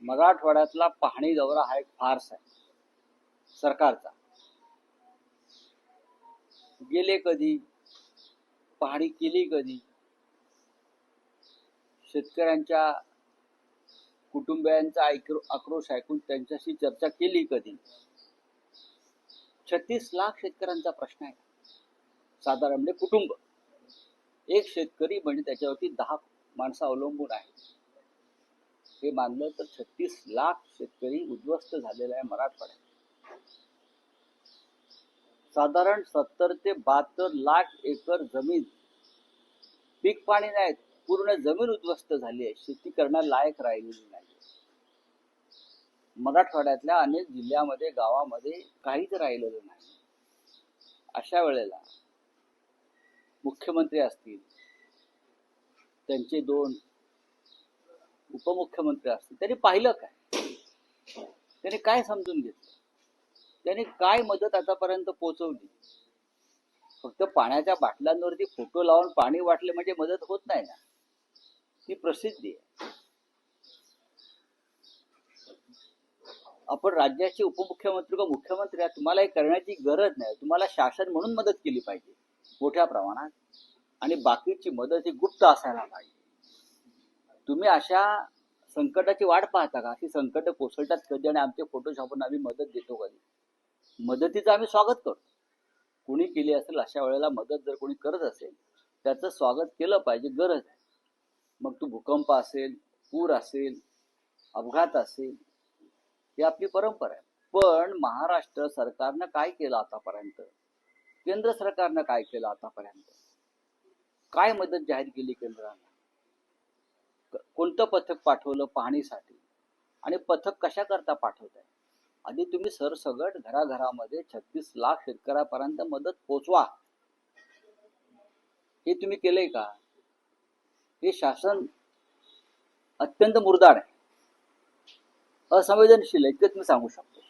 मराठवाड्यातला पाहणी दौरा हा एक फार्स आहे सरकारचा. गेले कधी, पाहणी केली कधी, शेतकऱ्यांच्या कुटुंबियांचा आक्रोश ऐकून त्यांच्याशी चर्चा केली कधी. 36 लाख शेतकऱ्यांचा प्रश्न आहे. साधारण म्हणजे कुटुंब, एक शेतकरी म्हणजे त्याच्यावरती 10 माणसं अवलंबून आहेत. हे मानलं तर 36 लाख शेतकरी उद्ध्वस्त झालेला आहे मराठवाड्यात. साधारण 70 ते 72 लाख एकर जमीन, पीक पाणी नाहीत, पूर्ण जमीन उद्ध्वस्त झाली आहे, शेती करण्याला लायक राहिलेली नाही. मराठवाड्यातल्या अनेक जिल्ह्यामध्ये, गावामध्ये काहीच राहिलेलं नाही. अशा वेळेला मुख्यमंत्री असतील, त्यांचे 2 उपमुख्यमंत्री असतील, त्यांनी पाहिलं काय? त्यांनी काय समजून घेतलं? त्यांनी काय मदत आतापर्यंत पोहोचवली? फक्त पाण्याच्या बाटल्यांवरती फोटो लावून पाणी वाटले म्हणजे मदत होत नाही ना. ती प्रसिद्धी आहे. आपण राज्याचे उपमुख्यमंत्री किंवा मुख्यमंत्री आहे, तुम्हाला हे करण्याची गरज नाही. तुम्हाला शासन म्हणून मदत केली पाहिजे मोठ्या प्रमाणात, आणि बाकीची मदत ही गुप्त असायला पाहिजे. तुम्ही अशा संकटाची वाट पाहता का? अशी संकट कोसळतात कधी आणि आमचे फोटो छापून आम्ही मदत देतो कधी? मदतीचं आम्ही स्वागत करतो. कोणी केली असेल अशा वेळेला मदत जर कोणी करत असेल त्याचं स्वागत केलं पाहिजे, गरज आहे. मग तो भूकंप असेल, पूर असेल, अपघात असेल, ही आपली परंपरा आहे. पण महाराष्ट्र सरकारनं काय केलं आतापर्यंत? केंद्र सरकारनं काय केलं आतापर्यंत? काय मदत जाहीर केली केंद्रानं? कोणतं पथक पाठवलं पाहणीसाठी? आणि पथक कशा करता पाठवत आहे? आधी तुम्ही सरसगट घराघरामध्ये 36 लाख शेतकऱ्यापर्यंत मदत पोचवा. हे तुम्ही केलंय का? हे शासन अत्यंत मुरदाड आहे, असंवेदनशील आहे, इतकंच मी सांगू शकतो.